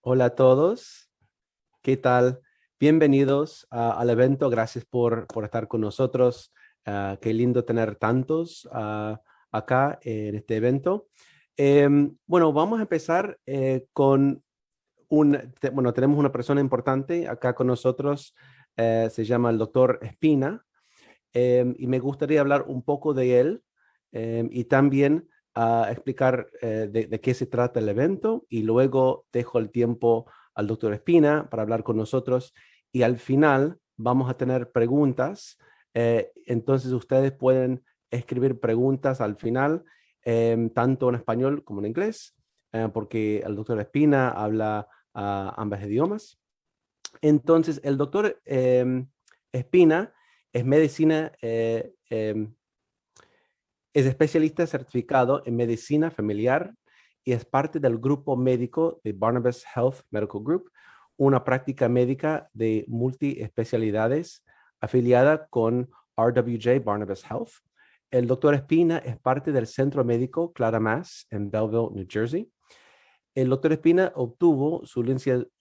Hola a todos, ¿qué tal? Bienvenidos al evento, gracias por estar con nosotros. Qué lindo tener tantos acá en este evento. Bueno, vamos a empezar con bueno, tenemos una persona importante acá con nosotros, se llama el doctor Espina, y me gustaría hablar un poco de él y también explicar de qué se trata el evento y luego dejo el tiempo al doctor Espina para hablar con nosotros y al final vamos a tener preguntas. Entonces ustedes pueden escribir preguntas al final, tanto en español como en inglés, porque el doctor Espina habla ambos idiomas. Entonces, el doctor Espina es medicina, es especialista certificado en medicina familiar y es parte del grupo médico de Barnabas Health Medical Group, una práctica médica de multiespecialidades afiliada con RWJ Barnabas Health. El doctor Espina es parte del Centro Médico Clara Mass en Belleville, New Jersey. El doctor Espina obtuvo su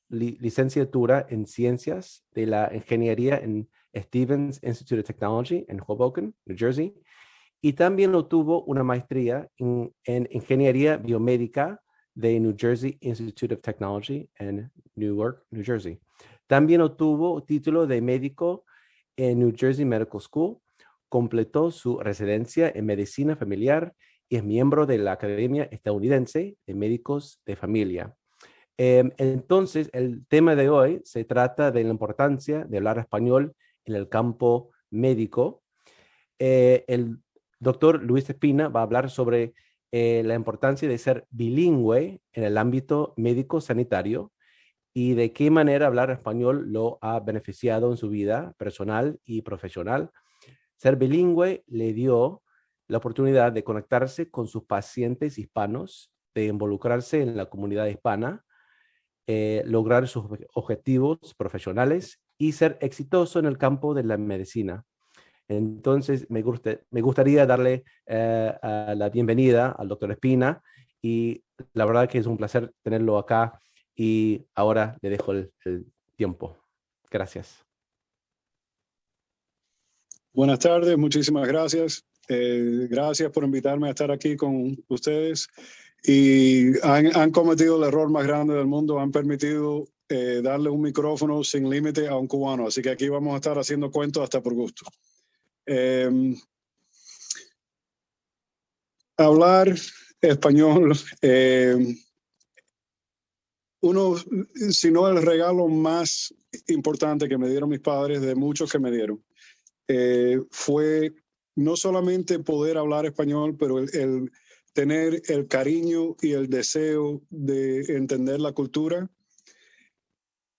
licenciatura en Ciencias de la Ingeniería en Stevens Institute of Technology en Hoboken, New Jersey, y también obtuvo una maestría en Ingeniería Biomédica de New Jersey Institute of Technology en Newark, New Jersey. También obtuvo título de médico en New Jersey Medical School, completó su residencia en medicina familiar y es miembro de la Academia Estadounidense de Médicos de Familia. Entonces, el tema de hoy se trata de la importancia de hablar español en el campo médico. El doctor Luis Espina va a hablar sobre la importancia de ser bilingüe en el ámbito médico sanitario y de qué manera hablar español lo ha beneficiado en su vida personal y profesional. Ser bilingüe le dio la oportunidad de conectarse con sus pacientes hispanos, de involucrarse en la comunidad hispana, lograr sus objetivos profesionales y ser exitoso en el campo de la medicina. Entonces, me gustaría darle la bienvenida al doctor Espina y la verdad que es un placer tenerlo acá y ahora le dejo el tiempo. Gracias. Buenas tardes, muchísimas gracias. Gracias por invitarme a estar aquí con ustedes. Y han cometido el error más grande del mundo, han permitido darle un micrófono sin límite a un cubano. Así que aquí vamos a estar haciendo cuentos hasta por gusto. Hablar español, si no el regalo más importante que me dieron mis padres, de muchos que me dieron, fue no solamente poder hablar español, pero el tener el cariño y el deseo de entender la cultura.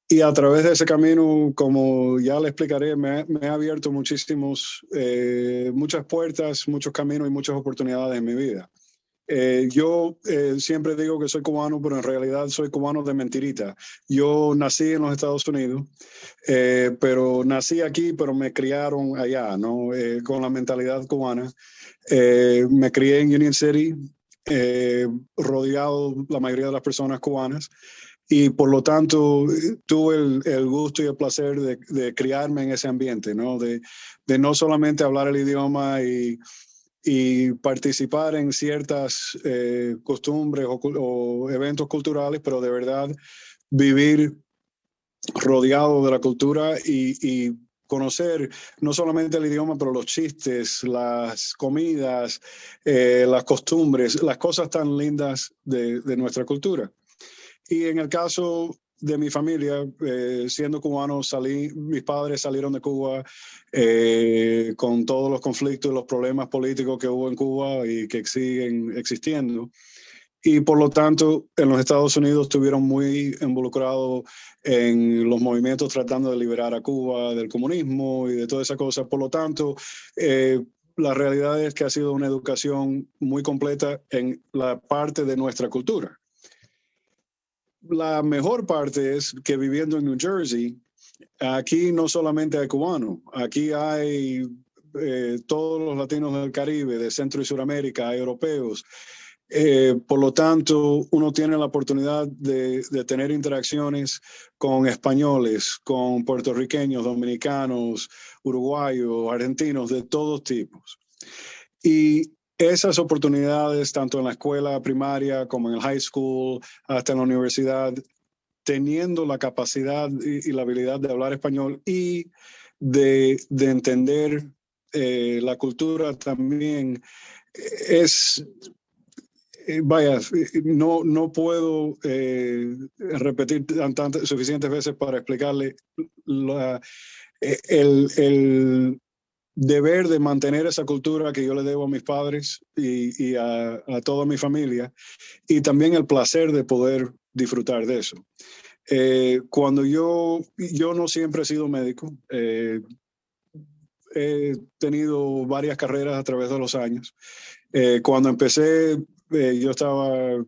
Y a través de ese camino, como ya le explicaré, me ha abierto muchas puertas, muchos caminos y muchas oportunidades en mi vida. Yo siempre digo que soy cubano, pero en realidad soy cubano de mentirita. Yo nací en los Estados Unidos, pero nací aquí, pero me criaron allá, ¿no? Con la mentalidad cubana. Me crié en Union City, rodeado la mayoría de las personas cubanas. Y por lo tanto tuve el gusto y el placer de criarme en ese ambiente, ¿no? De no solamente hablar el idioma y participar en ciertas costumbres o eventos culturales, pero de verdad vivir rodeado de la cultura y conocer no solamente el idioma, pero los chistes, las comidas, las costumbres, las cosas tan lindas de nuestra cultura. Y en el caso de mi familia, siendo cubano, mis padres salieron de Cuba con todos los conflictos y los problemas políticos que hubo en Cuba y que siguen existiendo. Y por lo tanto, en los Estados Unidos estuvieron muy involucrados en los movimientos tratando de liberar a Cuba del comunismo y de toda esa cosa. Por lo tanto, la realidad es que ha sido una educación muy completa en la parte de nuestra cultura. La mejor parte es que viviendo en New Jersey, aquí no solamente hay cubanos, aquí hay todos los latinos del Caribe, de Centro y Suramérica, hay europeos. Por lo tanto, uno tiene la oportunidad de tener interacciones con españoles, con puertorriqueños, dominicanos, uruguayos, argentinos, de todos tipos. Y esas oportunidades, tanto en la escuela primaria como en el high school, hasta en la universidad, teniendo la capacidad y la habilidad de hablar español y de entender la cultura también, es vaya, no puedo repetir suficientes veces para explicarle la, el deber de mantener esa cultura que yo le debo a mis padres y a toda mi familia, y también el placer de poder disfrutar de eso. Cuando yo no siempre he sido médico, he tenido varias carreras a través de los años. Cuando empecé, yo estaba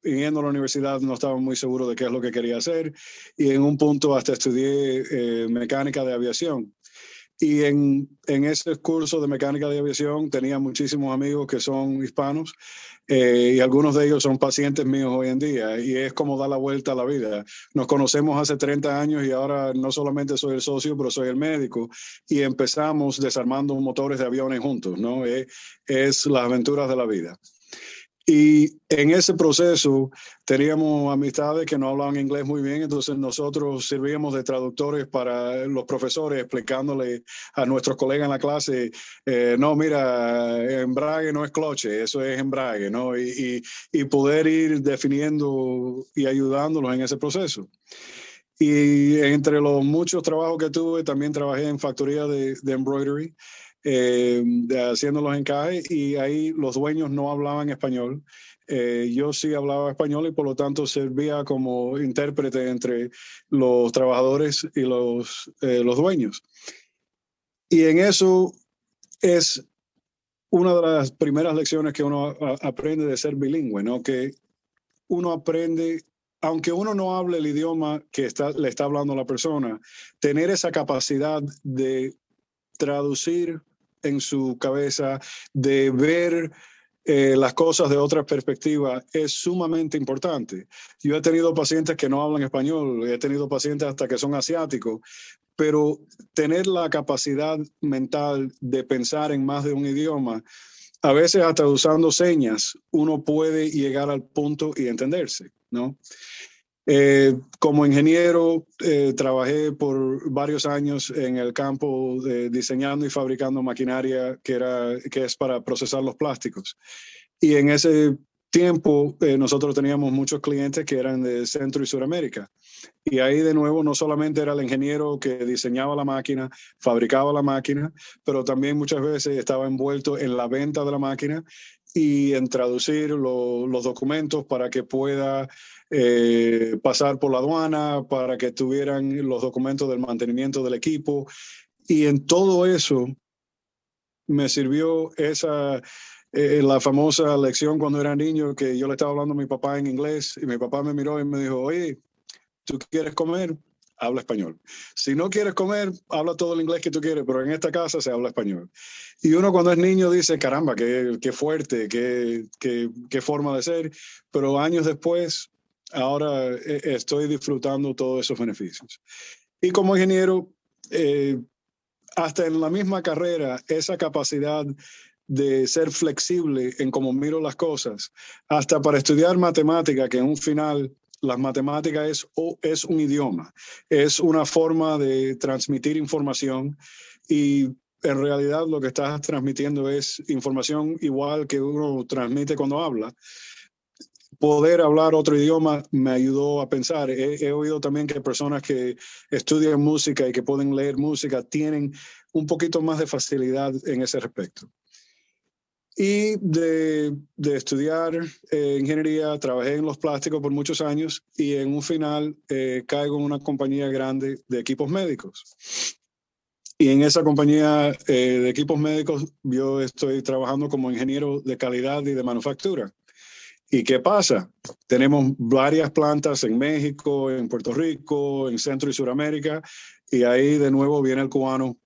yendo a la universidad, no estaba muy seguro de qué es lo que quería hacer, y en un punto hasta estudié mecánica de aviación. Y en ese curso de mecánica de aviación tenía muchísimos amigos que son hispanos, y algunos de ellos son pacientes míos hoy en día, y es como dar la vuelta a la vida. Nos conocemos hace 30 años y ahora no solamente soy el socio, pero soy el médico, y empezamos desarmando motores de aviones juntos, ¿no? Es las aventuras de la vida. Y en ese proceso teníamos amistades que no hablaban inglés muy bien, entonces nosotros servíamos de traductores para los profesores, explicándole a nuestros colegas en la clase, no, mira, embrague no es cloche, eso es embrague, ¿no? Y poder ir definiendo y ayudándolos en ese proceso. Y entre los muchos trabajos que tuve, también trabajé en factoría de embroidery, haciendo los encajes, y ahí los dueños no hablaban español. Yo sí hablaba español y por lo tanto servía como intérprete entre los trabajadores y los dueños. Y en eso es una de las primeras lecciones que uno aprende de ser bilingüe, ¿no? Que uno aprende, aunque uno no hable el idioma que le está hablando a la persona, tener esa capacidad de traducir en su cabeza, de ver las cosas de otra perspectiva, es sumamente importante. Yo he tenido pacientes que no hablan español, he tenido pacientes hasta que son asiáticos, pero tener la capacidad mental de pensar en más de un idioma, a veces hasta usando señas, uno puede llegar al punto y entenderse, ¿no? Como ingeniero, trabajé por varios años en el campo de diseñando y fabricando maquinaria que es para procesar los plásticos. Y en ese tiempo nosotros teníamos muchos clientes que eran de Centro y Suramérica. Y ahí de nuevo no solamente era el ingeniero que diseñaba la máquina, fabricaba la máquina, pero también muchas veces estaba envuelto en la venta de la máquina y en traducir los documentos para que pueda pasar por la aduana, para que tuvieran los documentos del mantenimiento del equipo. Y en todo eso me sirvió la famosa lección cuando era niño, que yo le estaba hablando a mi papá en inglés y mi papá me miró y me dijo, oye, ¿tú quieres comer? Habla español. Si no quieres comer, habla todo el inglés que tú quieres, pero en esta casa se habla español. Y uno cuando es niño dice, caramba, qué fuerte, qué forma de ser, pero años después, ahora estoy disfrutando todos esos beneficios. Y como ingeniero, hasta en la misma carrera, esa capacidad de ser flexible en cómo miro las cosas, hasta para estudiar matemática, que en un final las matemáticas es un idioma, es una forma de transmitir información, y en realidad lo que estás transmitiendo es información igual que uno transmite cuando habla. Poder hablar otro idioma me ayudó a pensar. He oído también que personas que estudian música y que pueden leer música tienen un poquito más de facilidad en ese respecto. Y de estudiar ingeniería, trabajé en los plásticos por muchos años, y en un final caigo en una compañía grande de equipos médicos. Y en esa compañía de equipos médicos yo estoy trabajando como ingeniero de calidad y de manufactura. ¿Y qué pasa? Tenemos varias plantas en México, en Puerto Rico, en Centro y Suramérica, y ahí de nuevo viene el cubano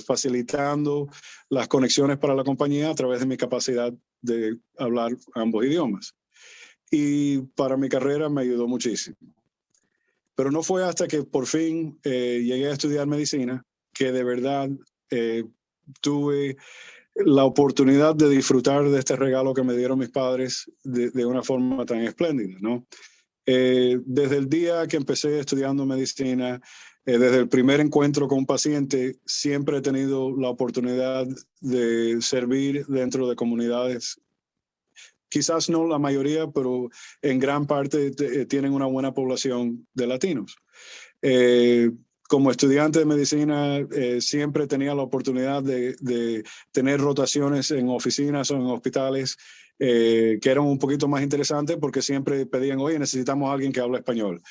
facilitando las conexiones para la compañía a través de mi capacidad de hablar ambos idiomas. Y para mi carrera me ayudó muchísimo. Pero no fue hasta que por fin llegué a estudiar medicina que de verdad tuve la oportunidad de disfrutar de este regalo que me dieron mis padres de una forma tan espléndida, ¿no? Desde el día que empecé estudiando medicina, desde el primer encuentro con un paciente, siempre he tenido la oportunidad de servir dentro de comunidades. Quizás no la mayoría, pero en gran parte tienen una buena población de latinos. Como estudiante de medicina, siempre tenía la oportunidad de tener rotaciones en oficinas o en hospitales que eran un poquito más interesantes porque siempre pedían, oye, necesitamos a alguien que hable español.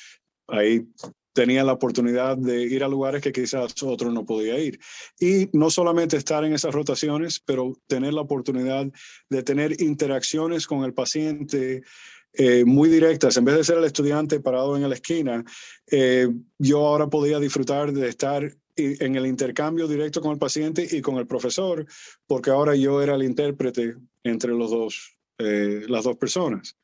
Ahí tenía la oportunidad de ir a lugares que quizás otro no podía ir. Y no solamente estar en esas rotaciones, pero tener la oportunidad de tener interacciones con el paciente muy directas. En vez de ser el estudiante parado en la esquina, yo ahora podía disfrutar de estar en el intercambio directo con el paciente y con el profesor, porque ahora yo era el intérprete entre las dos personas.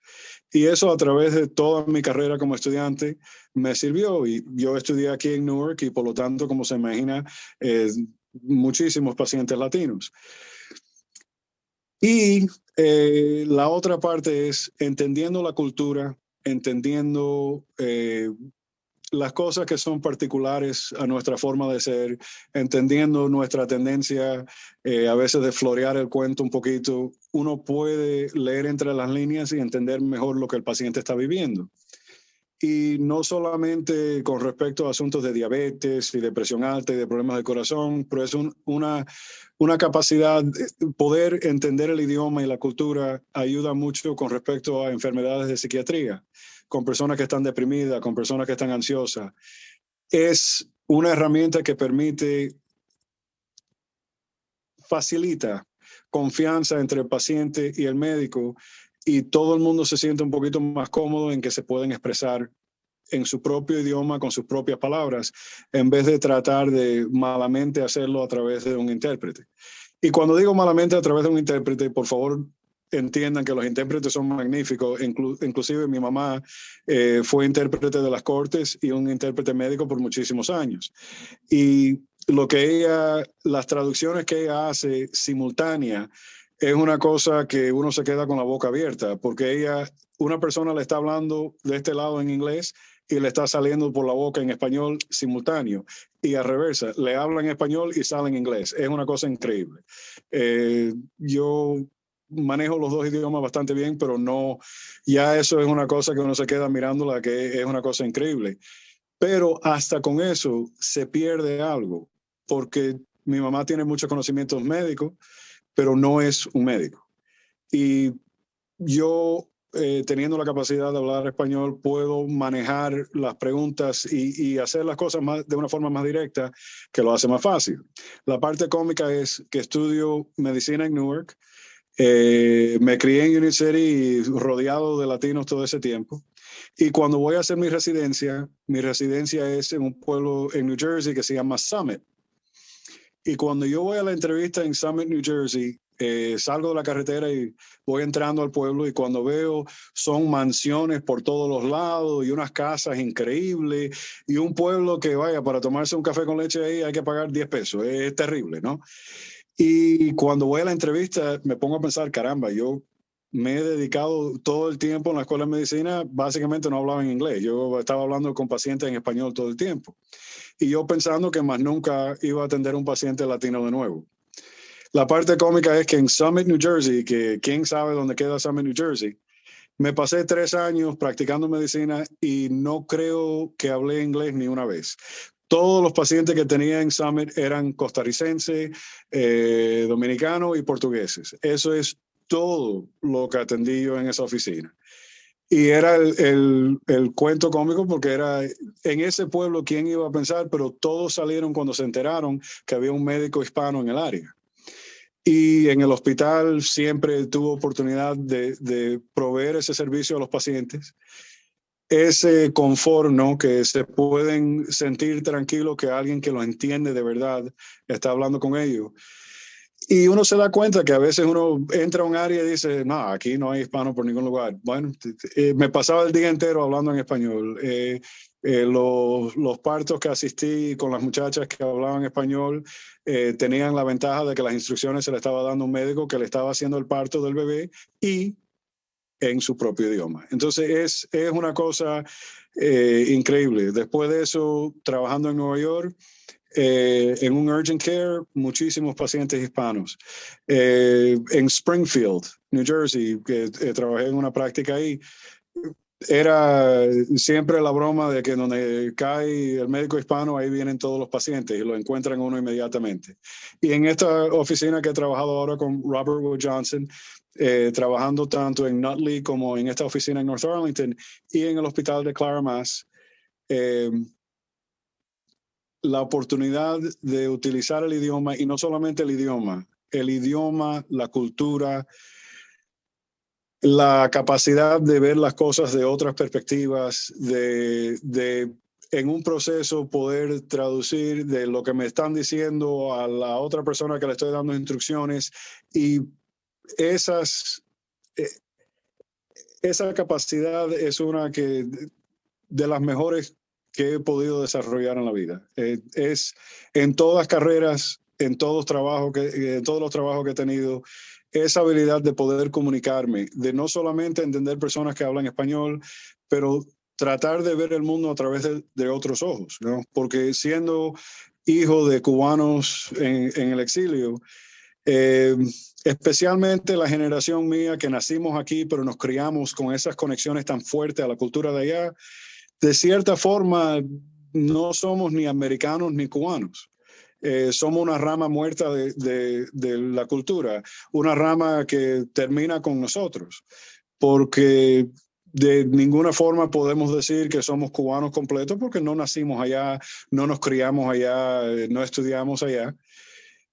Y eso a través de toda mi carrera como estudiante me sirvió. Y yo estudié aquí en Newark y por lo tanto, como se imagina, muchísimos pacientes latinos. Y la otra parte es entendiendo la cultura, entendiendo las cosas que son particulares a nuestra forma de ser, entendiendo nuestra tendencia a veces de florear el cuento un poquito, uno puede leer entre las líneas y entender mejor lo que el paciente está viviendo. Y no solamente con respecto a asuntos de diabetes y de presión alta y de problemas de corazón, pero es una capacidad, poder entender el idioma y la cultura ayuda mucho con respecto a enfermedades de psiquiatría, con personas que están deprimidas, con personas que están ansiosas. Es una herramienta que facilita confianza entre el paciente y el médico y todo el mundo se siente un poquito más cómodo en que se pueden expresar en su propio idioma, con sus propias palabras, en vez de tratar de malamente hacerlo a través de un intérprete. Y cuando digo malamente a través de un intérprete, por favor, entiendan que los intérpretes son magníficos. Inclusive mi mamá fue intérprete de las cortes y un intérprete médico por muchísimos años. Y las traducciones que ella hace simultánea, es una cosa que uno se queda con la boca abierta, porque una persona le está hablando de este lado en inglés y le está saliendo por la boca en español simultáneo. Y al reversa, le hablan en español y sale en inglés. Es una cosa increíble. Yo manejo los dos idiomas bastante bien, pero no, ya eso es una cosa que uno se queda mirándola, que es una cosa increíble. Pero hasta con eso se pierde algo, porque mi mamá tiene muchos conocimientos médicos, pero no es un médico. Y yo, teniendo la capacidad de hablar español, puedo manejar las preguntas y hacer las cosas de una forma más directa, que lo hace más fácil. La parte cómica es que estudio medicina en Newark, me crié en Union City y rodeado de latinos todo ese tiempo. Y cuando voy a hacer mi residencia es en un pueblo en New Jersey que se llama Summit. Y cuando yo voy a la entrevista en Summit, New Jersey, salgo de la carretera y voy entrando al pueblo y cuando veo son mansiones por todos los lados y unas casas increíbles y un pueblo que vaya para tomarse un café con leche ahí hay que pagar 10 pesos. Es terrible, ¿no? Y cuando voy a la entrevista me pongo a pensar, caramba, yo me he dedicado todo el tiempo en la escuela de medicina, básicamente no hablaba en inglés, yo estaba hablando con pacientes en español todo el tiempo. Y yo pensando que más nunca iba a atender a un paciente latino de nuevo. La parte cómica es que en Summit, New Jersey, que quién sabe dónde queda Summit, New Jersey, me pasé 3 años practicando medicina y no creo que hablé inglés ni una vez. Todos los pacientes que tenía en Summit eran costarricenses, dominicanos y portugueses. Eso es todo lo que atendí yo en esa oficina. Y era el cuento cómico porque era en ese pueblo, ¿quién iba a pensar? Pero todos salieron cuando se enteraron que había un médico hispano en el área. Y en el hospital siempre tuve oportunidad de proveer ese servicio a los pacientes. ese confort, ¿no? Que se pueden sentir tranquilos que alguien que lo entiende de verdad está hablando con ellos. Y uno se da cuenta que a veces uno entra a un área y dice, no, aquí no hay hispano por ningún lugar. Bueno, me pasaba el día entero hablando en español. Los partos que asistí con las muchachas que hablaban español tenían la ventaja de que las instrucciones se le estaba dando un médico que le estaba haciendo el parto del bebé y en su propio idioma. Entonces es una cosa increíble. Después de eso, trabajando en Nueva York, en un urgent care, muchísimos pacientes hispanos. En Springfield, New Jersey, que trabajé en una práctica ahí, era siempre la broma de que donde cae el médico hispano, ahí vienen todos los pacientes y lo encuentran uno inmediatamente. Y en esta oficina que he trabajado ahora con Robert Wood Johnson, trabajando tanto en Nutley como en esta oficina en North Arlington y en el hospital de Clara Mass, la oportunidad de utilizar el idioma, y no solamente el idioma, la cultura, la capacidad de ver las cosas de otras perspectivas, de en un proceso poder traducir de lo que me están diciendo a la otra persona que le estoy dando instrucciones, y esas, esa capacidad es una que de las mejores que he podido desarrollar en la vida. Es en todas carreras, en todos los trabajos que he tenido, esa habilidad de poder comunicarme, de no solamente entender personas que hablan español, pero tratar de ver el mundo a través de otros ojos, ¿no? Porque siendo hijo de cubanos en el exilio, eh, especialmente la generación mía que nacimos aquí, pero nos criamos con esas conexiones tan fuertes a la cultura de allá, de cierta forma no somos ni americanos ni cubanos. Somos una rama muerta de la cultura, una rama que termina con nosotros, porque de ninguna forma podemos decir que somos cubanos completos porque no nacimos allá, no nos criamos allá, no estudiamos allá,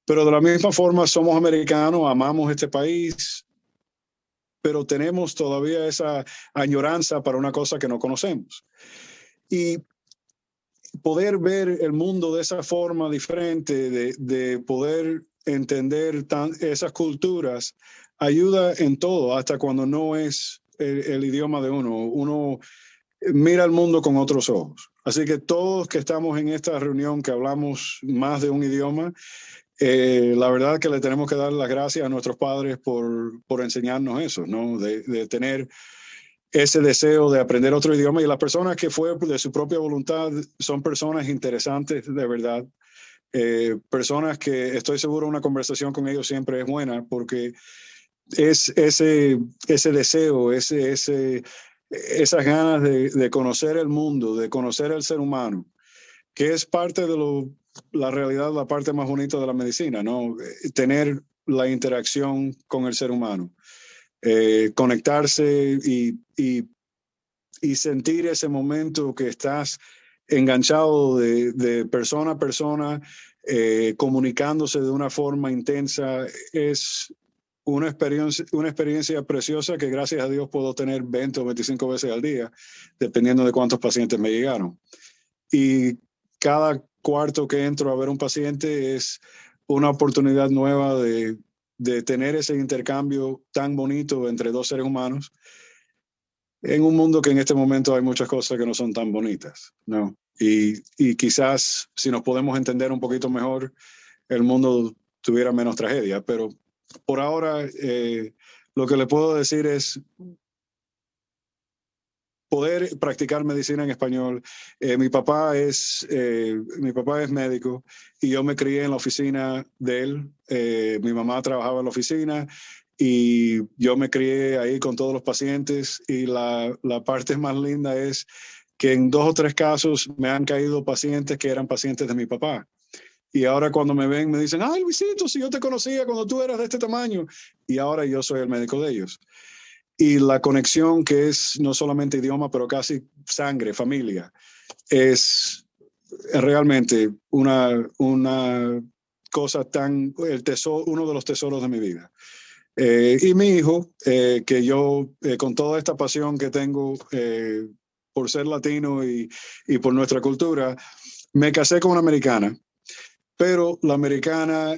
pero de la misma forma somos americanos, amamos este país, pero tenemos todavía esa añoranza para una cosa que no conocemos. Y poder ver el mundo de esa forma diferente, de poder entender esas culturas, ayuda en todo, hasta cuando no es el idioma de uno. Uno mira el mundo con otros ojos. Así que todos que estamos en esta reunión, que hablamos más de un idioma, la verdad que le tenemos que dar las gracias a nuestros padres por enseñarnos eso, ¿no? De tener ese deseo de aprender otro idioma, y las personas que fue de su propia voluntad son personas interesantes de verdad, personas que estoy seguro una conversación con ellos siempre es buena porque es ese deseo, esas ganas de conocer el mundo, de conocer el ser humano, que es parte de la realidad, la parte más bonita de la medicina, ¿no? Tener la interacción con el ser humano. Conectarse y sentir ese momento que estás enganchado de persona a persona, comunicándose de una forma intensa, es una experiencia preciosa que gracias a Dios puedo tener 20 o 25 veces al día, dependiendo de cuántos pacientes me llegaron. Y cada cuarto que entro a ver un paciente es una oportunidad nueva de tener ese intercambio tan bonito entre dos seres humanos en un mundo que en este momento hay muchas cosas que no son tan bonitas, ¿no? Y quizás si nos podemos entender un poquito mejor, el mundo tuviera menos tragedia, pero por ahora lo que le puedo decir es poder practicar medicina en español. Mi papá es médico y yo me crié en la oficina de él. Mi mamá trabajaba en la oficina y yo me crié ahí con todos los pacientes, y la parte más linda es que en 2 o 3 casos me han caído pacientes que eran pacientes de mi papá. Y ahora cuando me ven me dicen, ay Luisito, si yo te conocía cuando tú eras de este tamaño, y ahora yo soy el médico de ellos. Y la conexión, que es no solamente idioma, pero casi sangre, familia, es realmente una cosa uno de los tesoros de mi vida. Y mi hijo, que yo con toda esta pasión que tengo, por ser latino y por nuestra cultura, me casé con una americana, pero la americana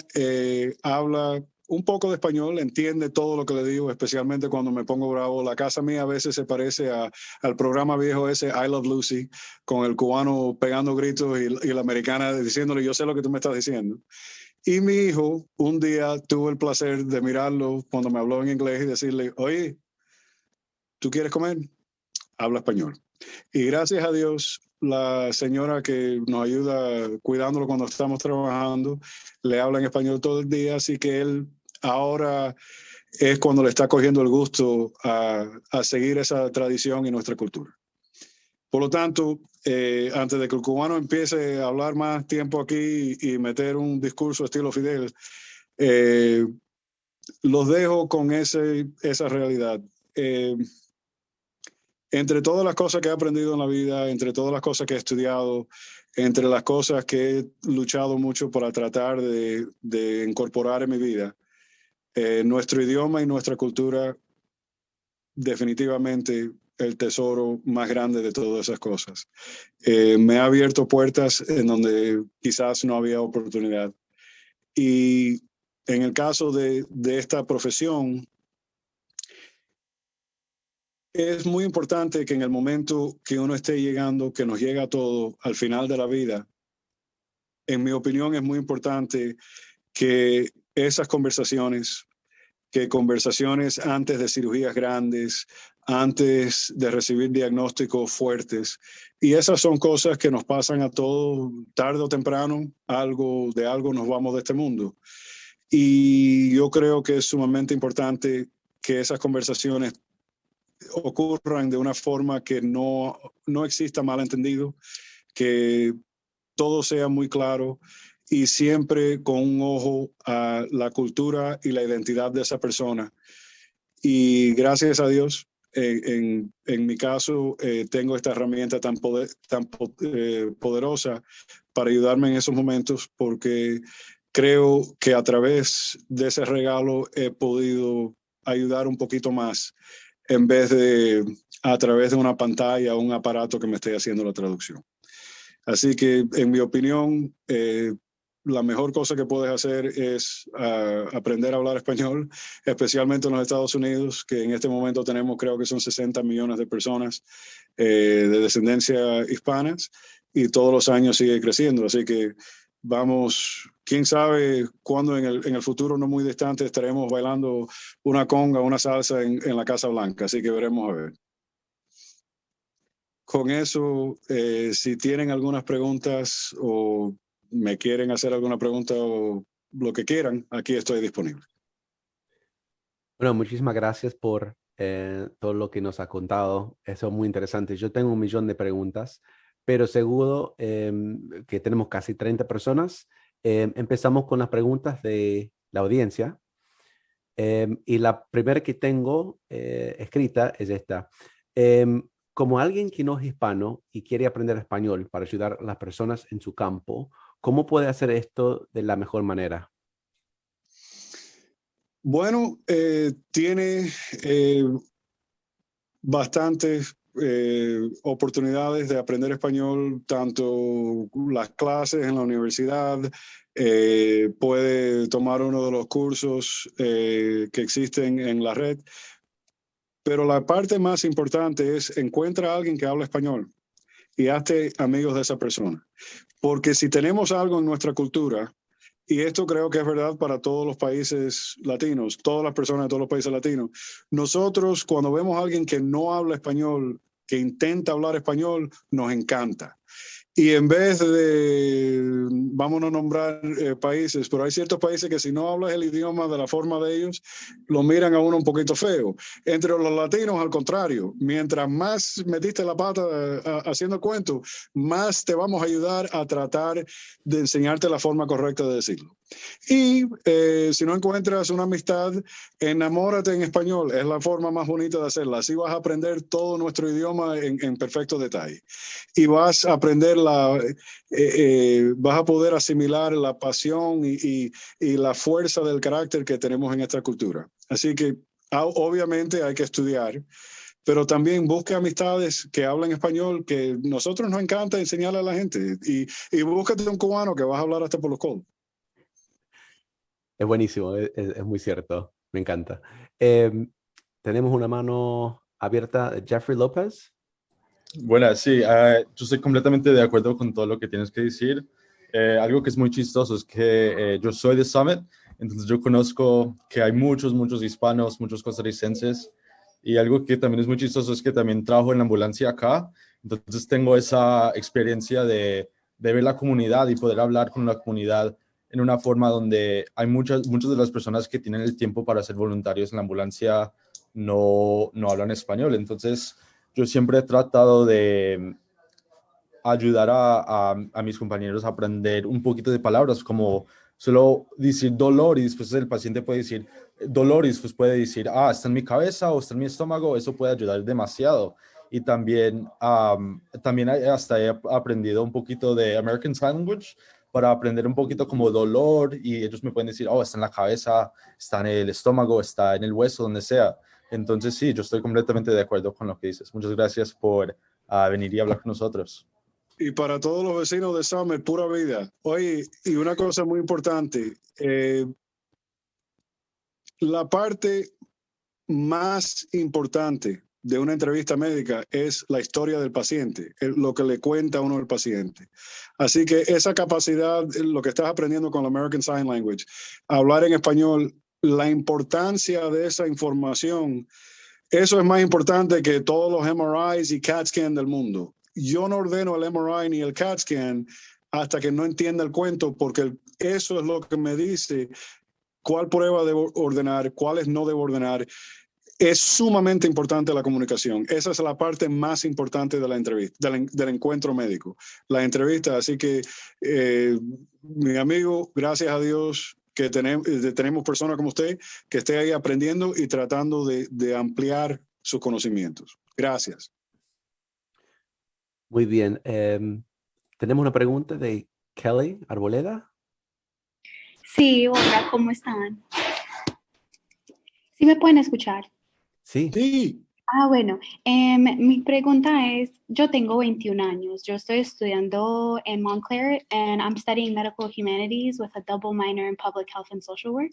habla un poco de español, entiende todo lo que le digo, especialmente cuando me pongo bravo. La casa mía a veces se parece al programa viejo ese, I Love Lucy, con el cubano pegando gritos y la americana diciéndole, yo sé lo que tú me estás diciendo. Y mi hijo un día tuvo el placer de mirarlo cuando me habló en inglés y decirle, oye, ¿tú quieres comer? Habla español. Y gracias a Dios, la señora que nos ayuda cuidándolo cuando estamos trabajando, le habla en español todo el día, así que él ahora es cuando le está cogiendo el gusto a seguir esa tradición y nuestra cultura. Por lo tanto, antes de que el cubano empiece a hablar más tiempo aquí y meter un discurso estilo Fidel, los dejo con esa realidad. Entre todas las cosas que he aprendido en la vida, entre todas las cosas que he estudiado, entre las cosas que he luchado mucho para tratar de incorporar en mi vida, nuestro idioma y nuestra cultura definitivamente el tesoro más grande de todas esas cosas. Me ha abierto puertas en donde quizás no había oportunidad. Y en el caso de esta profesión, es muy importante que en el momento que uno esté llegando, que nos llega todo al final de la vida, en mi opinión es muy importante que esas conversaciones, que conversaciones antes de cirugías grandes, antes de recibir diagnósticos fuertes, y esas son cosas que nos pasan a todos tarde o temprano, de algo nos vamos de este mundo. Y yo creo que es sumamente importante que esas conversaciones ocurran de una forma que no exista malentendido, que todo sea muy claro y siempre con un ojo a la cultura y la identidad de esa persona. Y gracias a Dios, en mi caso, tengo esta herramienta tan poderosa para ayudarme en esos momentos, porque creo que a través de ese regalo he podido ayudar un poquito más en vez de a través de una pantalla o un aparato que me esté haciendo la traducción. Así que, en mi opinión, la mejor cosa que puedes hacer es aprender a hablar español, especialmente en los Estados Unidos, que en este momento tenemos, creo que son 60 millones de personas de descendencia hispanas, y todos los años sigue creciendo. Así que vamos, quién sabe cuándo en el futuro no muy distante estaremos bailando una conga, una salsa en la Casa Blanca. Así que veremos a ver. Con eso, si tienen algunas preguntas o me quieren hacer alguna pregunta o lo que quieran, aquí estoy disponible. Bueno, muchísimas gracias por todo lo que nos ha contado. Eso es muy interesante. Yo tengo 1.000.000 de preguntas, pero seguro que tenemos casi 30 personas. Empezamos con las preguntas de la audiencia. Y la primera que tengo escrita es esta. Como alguien que no es hispano y quiere aprender español para ayudar a las personas en su campo, ¿cómo puede hacer esto de la mejor manera? Bueno, tiene bastantes oportunidades de aprender español, tanto las clases en la universidad, puede tomar uno de los cursos que existen en la red, pero la parte más importante es encuentra a alguien que habla español y hazte amigos de esa persona. Porque si tenemos algo en nuestra cultura, y esto creo que es verdad para todos los países latinos, todas las personas de todos los países latinos, nosotros cuando vemos a alguien que no habla español, que intenta hablar español, nos encanta. Y en vez de, vamos a nombrar países, pero hay ciertos países que si no hablas el idioma de la forma de ellos, lo miran a uno un poquito feo. Entre los latinos, al contrario, mientras más metiste la pata haciendo el cuento, más te vamos a ayudar a tratar de enseñarte la forma correcta de decirlo. Y si no encuentras una amistad, enamórate en español. Es la forma más bonita de hacerla. Así vas a aprender todo nuestro idioma en perfecto detalle. Y vas a aprender vas a poder asimilar la pasión y la fuerza del carácter que tenemos en esta cultura. Así que obviamente hay que estudiar, pero también busque amistades que hablen español, que nosotros nos encanta enseñarle a la gente. Y búscate un cubano que vas a hablar hasta por los codos. Es buenísimo, es muy cierto, me encanta. Eh, Tenemos una mano abierta, Jeffrey López. Bueno, sí, yo estoy completamente de acuerdo con todo lo que tienes que decir. Algo que es muy chistoso es que yo soy de Summit, entonces yo conozco que hay muchos hispanos, muchos costarricenses, y algo que también es muy chistoso es que también trabajo en la ambulancia acá, entonces tengo esa experiencia de ver la comunidad y poder hablar con la comunidad en una forma donde hay muchas de las personas que tienen el tiempo para ser voluntarios en la ambulancia no hablan español, entonces yo siempre he tratado de ayudar a mis compañeros a aprender un poquito de palabras, como solo decir dolor y después el paciente puede decir dolor y después puede decir, está en mi cabeza o está en mi estómago, eso puede ayudar demasiado. Y también, hasta he aprendido un poquito de American Sign Language para aprender un poquito como dolor y ellos me pueden decir, está en la cabeza, está en el estómago, está en el hueso, donde sea. Entonces sí, yo estoy completamente de acuerdo con lo que dices. Muchas gracias por venir y hablar con nosotros. Y para todos los vecinos de Summer, pura vida. Oye, y una cosa muy importante, la parte más importante de una entrevista médica es la historia del paciente, lo que le cuenta a uno el paciente. Así que esa capacidad, lo que estás aprendiendo con la American Sign Language, hablar en español, la importancia de esa información, eso es más importante que todos los MRIs y CAT scan del mundo. Yo no ordeno el MRI ni el CAT scan hasta que no entienda el cuento, porque eso es lo que me dice cuál prueba debo ordenar, cuáles no debo ordenar. Es sumamente importante la comunicación. Esa es la parte más importante de la entrevista, del encuentro médico, la entrevista. Así que, mi amigo, gracias a Dios que tenemos personas como usted que esté ahí aprendiendo y tratando de ampliar sus conocimientos. Gracias. Muy bien. Tenemos una pregunta de Kelly Arboleda. Sí, hola, ¿cómo están? ¿Sí me pueden escuchar? Sí. Sí. Bueno, mi pregunta es, yo tengo 21 años, yo estoy estudiando en Montclair and I'm studying medical humanities with a double minor in public health and social work.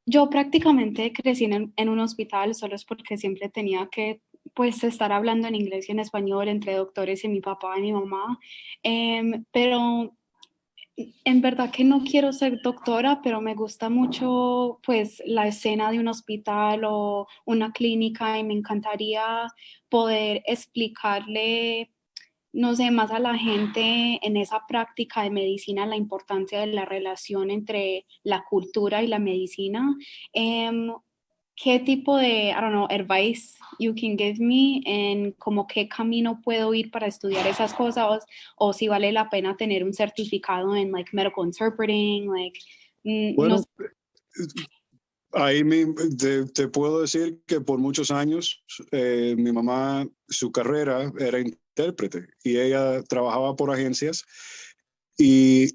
Yo prácticamente crecí en un hospital solo es porque siempre tenía que pues estar hablando en inglés y en español entre doctores y mi papá y mi mamá, pero en verdad que no quiero ser doctora, pero me gusta mucho pues la escena de un hospital o una clínica y me encantaría poder explicarle, no sé, más a la gente en esa práctica de medicina la importancia de la relación entre la cultura y la medicina. ¿Qué tipo de, I don't know, advice you can give me en como qué camino puedo ir para estudiar esas cosas o si vale la pena tener un certificado en like medical interpreting, like Bueno, no sé. ahí te puedo decir que por muchos años mi mamá, su carrera era intérprete y ella trabajaba por agencias y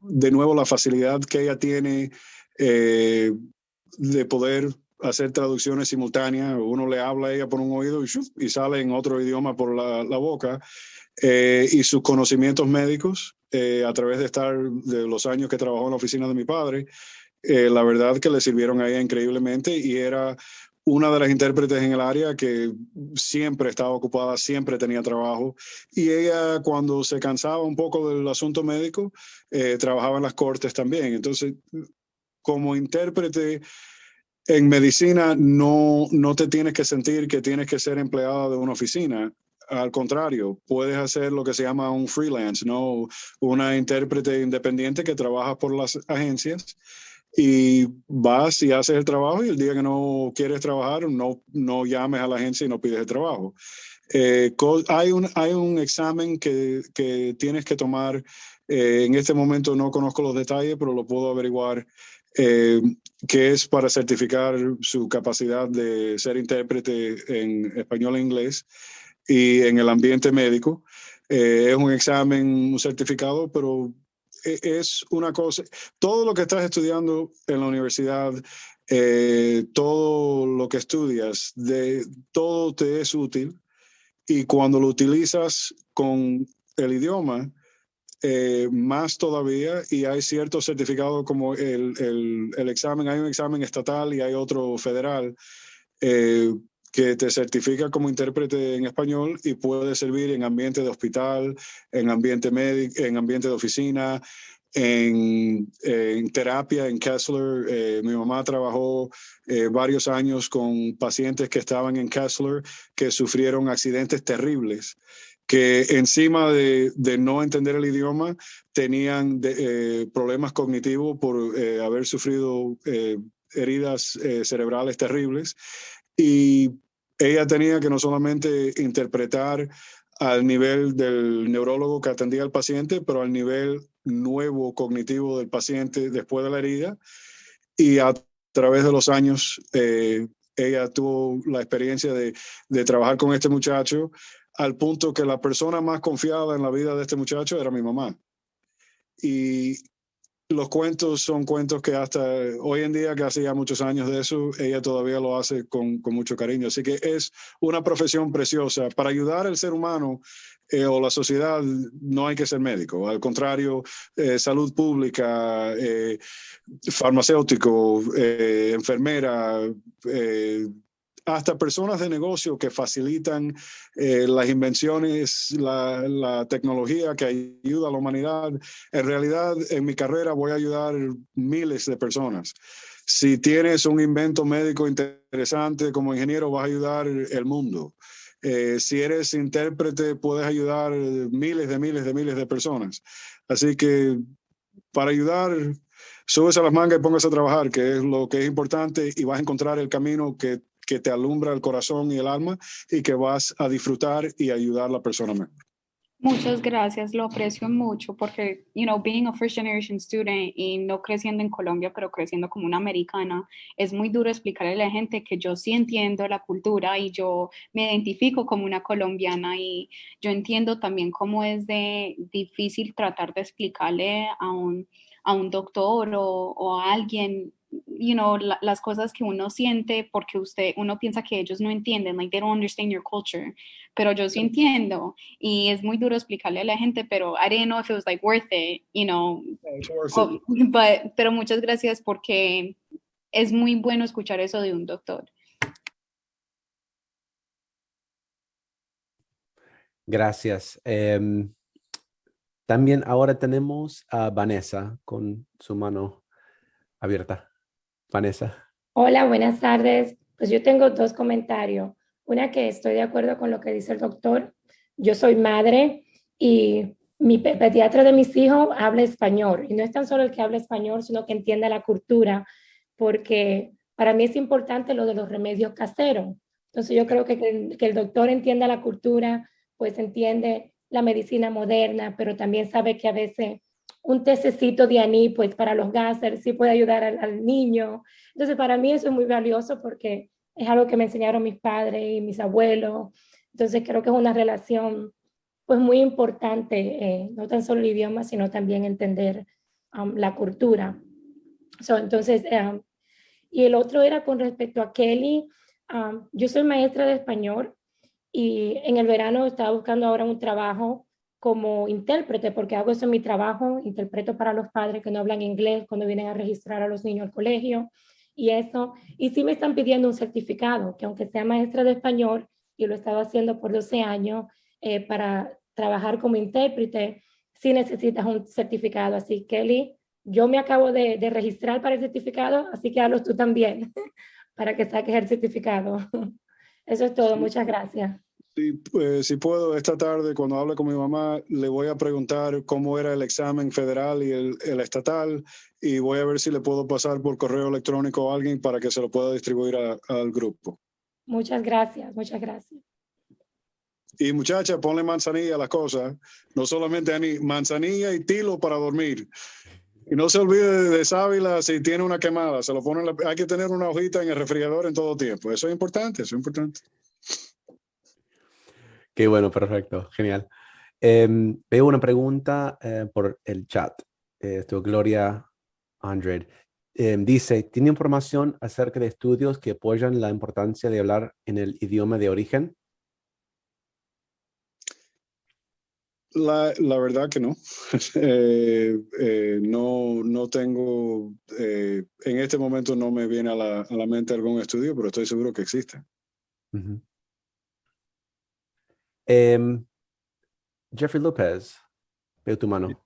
de nuevo la facilidad que ella tiene de poder hacer traducciones simultáneas, uno le habla a ella por un oído y sale en otro idioma por la boca, y sus conocimientos médicos a través de los años que trabajó en la oficina de mi padre, la verdad que le sirvieron a ella increíblemente y era una de las intérpretes en el área que siempre estaba ocupada, siempre tenía trabajo. Y ella, cuando se cansaba un poco del asunto médico, trabajaba en las cortes también. Entonces, como intérprete en medicina, no te tienes que sentir que tienes que ser empleada de una oficina. Al contrario, puedes hacer lo que se llama un freelance, ¿no? Una intérprete independiente que trabaja por las agencias y vas y haces el trabajo y el día que no quieres trabajar, no llames a la agencia y no pides el trabajo. Hay un examen que tienes que tomar. En este momento no conozco los detalles, pero lo puedo averiguar, que es para certificar su capacidad de ser intérprete en español e inglés y en el ambiente médico. Es un examen, un certificado, pero es una cosa, todo lo que estás estudiando en la universidad, todo lo que estudias, todo te es útil, y cuando lo utilizas con el idioma, más todavía, y hay ciertos certificados como el examen, hay un examen estatal y hay otro federal, que te certifica como intérprete en español y puede servir en ambiente de hospital, en ambiente médico, en ambiente de oficina, en terapia, en Kessler. Mi mamá trabajó varios años con pacientes que estaban en Kessler que sufrieron accidentes terribles, que encima de no entender el idioma tenían problemas cognitivos por haber sufrido heridas cerebrales terribles, y ella tenía que no solamente interpretar al nivel del neurólogo que atendía al paciente, pero al nivel nuevo cognitivo del paciente después de la herida, y a través de los años ella tuvo la experiencia de trabajar con este muchacho, al punto que la persona más confiada en la vida de este muchacho era mi mamá. Y los cuentos son cuentos que hasta hoy en día, que hace ya muchos años de eso, ella todavía lo hace con mucho cariño. Así que es una profesión preciosa. Para ayudar al ser humano o la sociedad no hay que ser médico. Al contrario, salud pública, farmacéutico, enfermera, hasta personas de negocio que facilitan las invenciones, la tecnología que ayuda a la humanidad. En realidad, en mi carrera voy a ayudar miles de personas. Si tienes un invento médico interesante como ingeniero, vas a ayudar el mundo. Si eres intérprete, puedes ayudar miles de personas. Así que para ayudar, subes a las mangas y póngase a trabajar, que es lo que es importante, y vas a encontrar el camino que te alumbra el corazón y el alma, y que vas a disfrutar y ayudar a la persona mejor. Muchas gracias, lo aprecio mucho porque, being a first generation student y no creciendo en Colombia, pero creciendo como una americana, es muy duro explicarle a la gente que yo sí entiendo la cultura y yo me identifico como una colombiana, y yo entiendo también cómo es de difícil tratar de explicarle a un doctor o a alguien, las cosas que uno siente, porque uno piensa que ellos no entienden, like they don't understand your culture, pero yo sí entiendo, y es muy duro explicarle a la gente, pero I didn't know if it was like worth it, It's worth it. pero muchas gracias, porque es muy bueno escuchar eso de un doctor. Gracias. También ahora tenemos a Vanessa con su mano abierta. Vanessa. Hola, buenas tardes. Pues yo tengo dos comentarios. Una, que estoy de acuerdo con lo que dice el doctor. Yo soy madre y mi pediatra de mis hijos habla español. Y no es tan solo el que habla español, sino que entienda la cultura, porque para mí es importante lo de los remedios caseros. Entonces yo creo que el doctor entienda la cultura, pues entiende la medicina moderna, pero también sabe que a veces un tececito de anís, pues para los gases, sí puede ayudar al niño. Entonces, para mí eso es muy valioso porque es algo que me enseñaron mis padres y mis abuelos. Entonces, creo que es una relación pues muy importante, no tan solo el idioma, sino también entender la cultura. Entonces, y el otro era con respecto a Kelly. Yo soy maestra de español y en el verano estaba buscando ahora un trabajo como intérprete, porque hago eso en mi trabajo, interpreto para los padres que no hablan inglés cuando vienen a registrar a los niños al colegio y eso. Y sí me están pidiendo un certificado, que aunque sea maestra de español, y lo he estado haciendo por 12 años, para trabajar como intérprete, sí necesitas un certificado. Así, Kelly, yo me acabo de registrar para el certificado, así que hazlo tú también, para que saques el certificado. Eso es todo, muchas gracias. Sí, pues, si puedo, esta tarde cuando hable con mi mamá, le voy a preguntar cómo era el examen federal y el estatal, y voy a ver si le puedo pasar por correo electrónico a alguien para que se lo pueda distribuir al grupo. Muchas gracias, muchas gracias. Y muchacha, ponle manzanilla a las cosas, no solamente manzanilla y tilo para dormir. Y no se olvide de sábila si tiene una quemada, se lo pone hay que tener una hojita en el refrigerador en todo tiempo. Eso es importante, eso es importante. Qué bueno, perfecto, genial. Veo una pregunta por el chat. Gloria Andrade. Dice, ¿tiene información acerca de estudios que apoyan la importancia de hablar en el idioma de origen? La verdad que no. No tengo, en este momento no me viene a la mente algún estudio, pero estoy seguro que existe. Uh-huh. Jeffrey López, veo tu mano.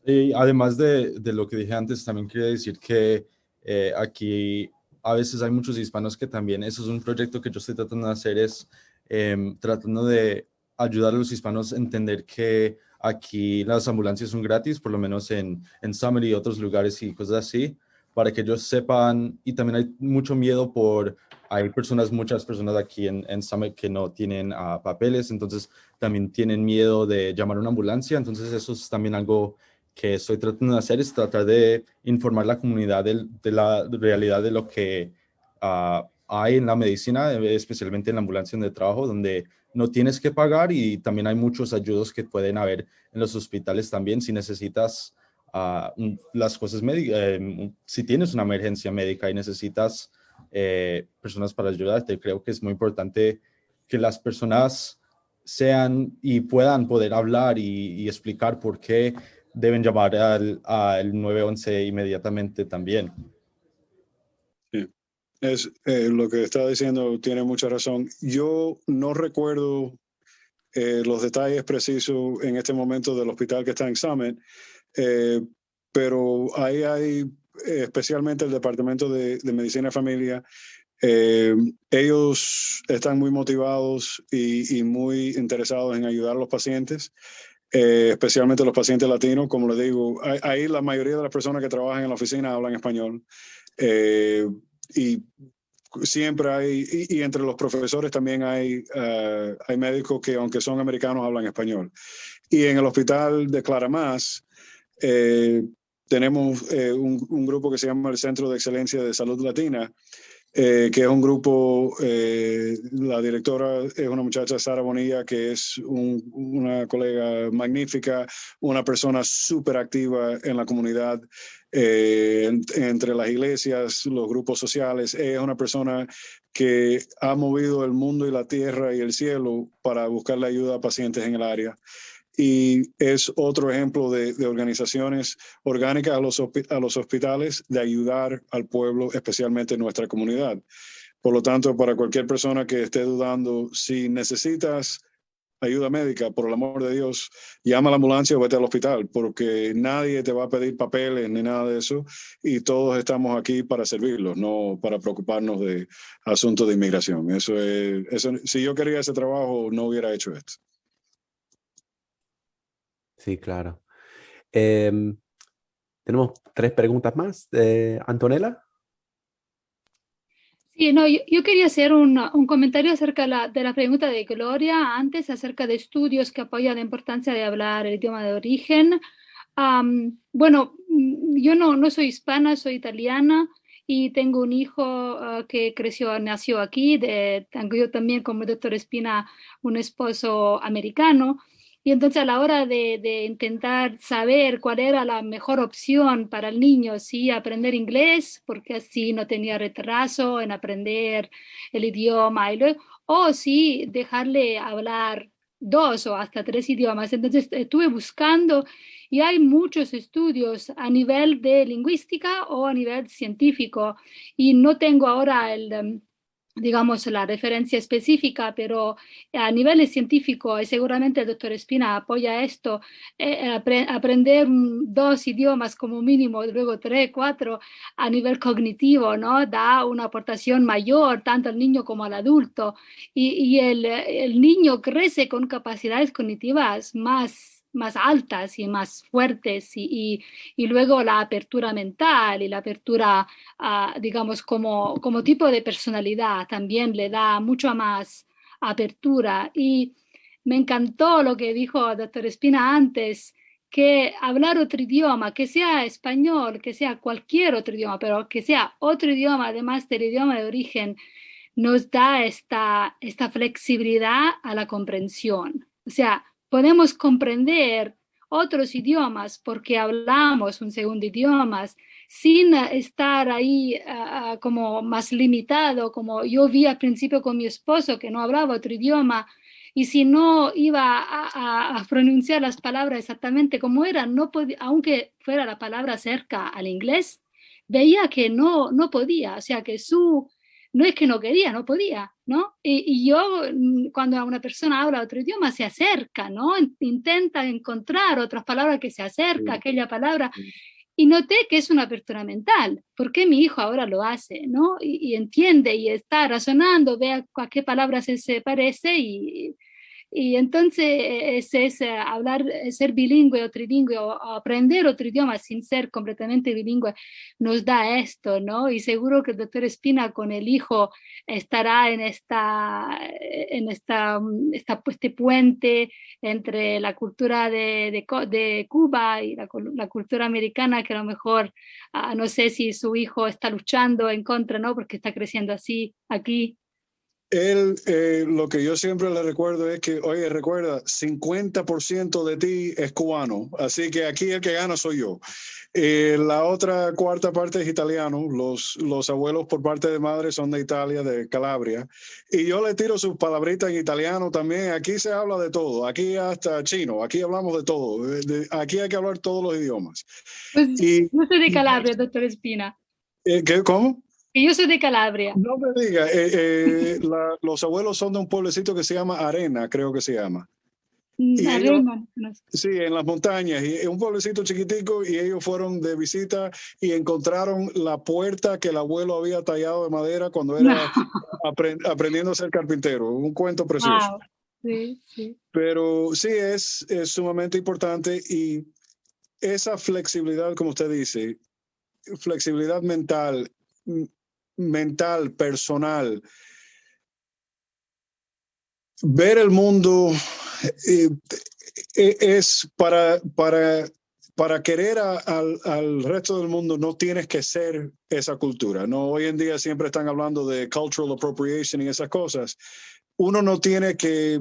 Y además de lo que dije antes, también quería decir que aquí a veces hay muchos hispanos que también, eso es un proyecto que yo estoy tratando de hacer, es tratando de ayudar a los hispanos a entender que aquí las ambulancias son gratis, por lo menos en Summit y otros lugares y cosas así, para que ellos sepan, y también hay mucho miedo hay muchas personas aquí en Summit que no tienen papeles, entonces también tienen miedo de llamar a una ambulancia, entonces eso es también algo que estoy tratando de hacer, es tratar de informar a la comunidad de la realidad de lo que hay en la medicina, especialmente en la ambulancia donde trabajo, donde no tienes que pagar, y también hay muchos ayudos que pueden haber en los hospitales también si necesitas las cosas médicas, si tienes una emergencia médica y necesitas personas para ayudarte. Creo que es muy importante que las personas sean y puedan poder hablar y explicar por qué deben llamar al 911 inmediatamente también. Sí. Lo que está diciendo tiene mucha razón. Yo no recuerdo los detalles precisos en este momento del hospital que está en Summit, pero ahí hay especialmente el Departamento de Medicina Familia. Ellos están muy motivados y muy interesados en ayudar a los pacientes, especialmente los pacientes latinos. Como les digo, ahí la mayoría de las personas que trabajan en la oficina hablan español, y siempre hay, y entre los profesores también hay médicos que, aunque son americanos, hablan español. Y en el hospital de Claramas tenemos un grupo que se llama el Centro de Excelencia de Salud Latina, que es un grupo, la directora es una muchacha, Sara Bonilla, que es una colega magnífica, una persona súper activa en la comunidad, entre las iglesias, los grupos sociales. Es una persona que ha movido el mundo y la tierra y el cielo para buscarle ayuda a pacientes en el área. Y es otro ejemplo de organizaciones orgánicas a los hospitales de ayudar al pueblo, especialmente en nuestra comunidad. Por lo tanto, para cualquier persona que esté dudando, si necesitas ayuda médica, por el amor de Dios, llama a la ambulancia o vete al hospital, porque nadie te va a pedir papeles ni nada de eso, y todos estamos aquí para servirlos, no para preocuparnos de asuntos de inmigración. Eso, si yo quería ese trabajo, no hubiera hecho esto. Sí, claro. Tenemos 3 preguntas más. Antonella. Sí, no, yo quería hacer un comentario acerca de la pregunta de Gloria antes, acerca de estudios que apoyan la importancia de hablar el idioma de origen. Bueno, yo no soy hispana, soy italiana y tengo un hijo que nació aquí. Tengo yo también, como el doctor Espina, un esposo americano. Y entonces a la hora de intentar saber cuál era la mejor opción para el niño, si aprender inglés, porque así no tenía retraso en aprender el idioma, o si dejarle hablar 2 o hasta 3 idiomas. Entonces estuve buscando y hay muchos estudios a nivel de lingüística o a nivel científico, y no tengo ahora digamos, la referencia específica, pero a nivel científico, y seguramente el doctor Espina apoya esto, aprender 2 idiomas como mínimo, luego 3, 4, a nivel cognitivo, ¿no? Da una aportación mayor tanto al niño como al adulto, y el niño crece con capacidades cognitivas más altas y más fuertes, y luego la apertura mental y la apertura, digamos, como tipo de personalidad también le da mucho más apertura. Y me encantó lo que dijo el doctor Espina antes, que hablar otro idioma, que sea español, que sea cualquier otro idioma, pero que sea otro idioma además del idioma de origen, nos da esta flexibilidad a la comprensión. O sea, podemos comprender otros idiomas porque hablamos un segundo idioma sin estar ahí como más limitado, como yo vi al principio con mi esposo que no hablaba otro idioma y si no iba a pronunciar las palabras exactamente como eran, no podía, aunque fuera la palabra cerca al inglés, veía que no podía, o sea que no es que no quería, no podía, ¿no? Y yo, cuando una persona habla otro idioma, se acerca, ¿no? Intenta encontrar otras palabras que se acerca a aquella palabra. Y noté que es una apertura mental. ¿Por qué mi hijo ahora lo hace, no? Y entiende y está razonando, ve a qué palabras se parece y entonces hablar, ser bilingüe o trilingüe o aprender otro idioma sin ser completamente bilingüe nos da esto, ¿no? Y seguro que el doctor Espina con el hijo estará en este puente entre la cultura de Cuba y la cultura americana, que a lo mejor no sé si su hijo está luchando en contra, ¿no? Porque está creciendo así aquí. Él, lo que yo siempre le recuerdo es que, oye, recuerda, 50% de ti es cubano, así que aquí el que gana soy yo. La otra cuarta parte es italiano, los abuelos por parte de madre son de Italia, de Calabria, y yo le tiro sus palabritas en italiano también. Aquí se habla de todo, aquí hasta chino, aquí hablamos de todo, aquí hay que hablar todos los idiomas. Pues yo soy de Calabria, doctor Espina. ¿Cómo? Y yo soy de Calabria. No me diga, los abuelos son de un pueblecito que se llama Arena, creo que se llama. Arena. Sí, en las montañas, y es un pueblecito chiquitico, y ellos fueron de visita y encontraron la puerta que el abuelo había tallado de madera cuando era aprendiendo a ser carpintero. Un cuento precioso. Wow. Sí, sí. Pero sí, es sumamente importante, y esa flexibilidad, como usted dice, flexibilidad mental, personal, ver el mundo es para querer al resto del mundo. No tienes que ser esa cultura, ¿no? Hoy en día siempre están hablando de cultural appropriation y esas cosas. Uno no tiene que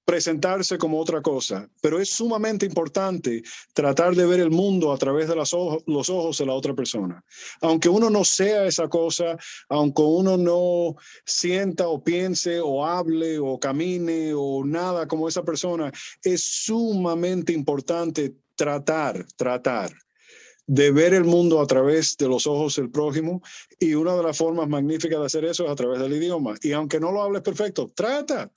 presentarse como otra cosa, pero es sumamente importante tratar de ver el mundo a través de los ojos de la otra persona. Aunque uno no sea esa cosa, aunque uno no sienta o piense o hable o camine o nada como esa persona, es sumamente importante tratar de ver el mundo a través de los ojos del prójimo, y una de las formas magníficas de hacer eso es a través del idioma. Y aunque no lo hables perfecto, trata,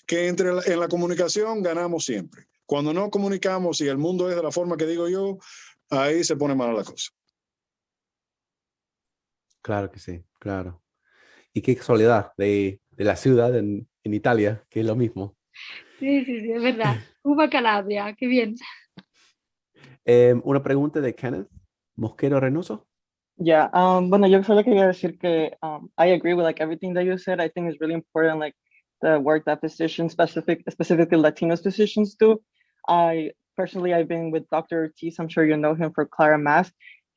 que en la comunicación ganamos siempre. Cuando no comunicamos y el mundo es de la forma que digo yo, ahí se pone mala la cosa. Claro que sí, claro. Y qué casualidad de la ciudad en Italia, que es lo mismo. Sí, es verdad. Cuba, Calabria, qué bien. Una pregunta de Kenneth Mosquero Reynoso. Yeah, bueno, yo solo quería decir que I agree with like everything that you said. I think it's really important, like the work that physicians, specifically Latinos physicians do. I've been with Dr. Ortiz. I'm sure you know him for Clara Mass.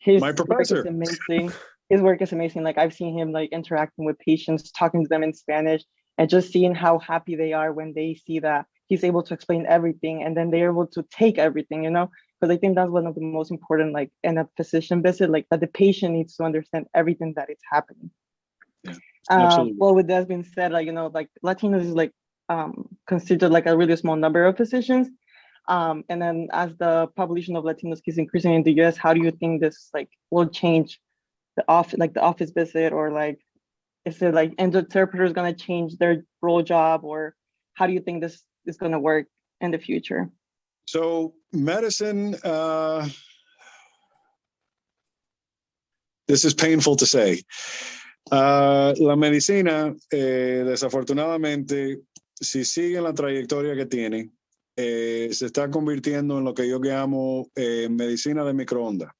My professor. Work is amazing. His work is amazing. Like I've seen him like interacting with patients, talking to them in Spanish, and just seeing how happy they are when they see that he's able to explain everything, and then they're able to take everything, you know? Because I think that's one of the most important, like in a physician visit, like that the patient needs to understand everything that is happening. Yeah, well, with that being said, like, you know, like Latinos is like considered like a really small number of physicians. And then as the population of Latinos keeps increasing in the US, how do you think this like will change the office visit, or like, is it like interpreters going to change their role job, or how do you think this is going to work in the future? So medicine, this is painful to say. La medicina, desafortunadamente, si sigue la trayectoria que tiene, se está convirtiendo en lo que yo llamo medicina de microondas.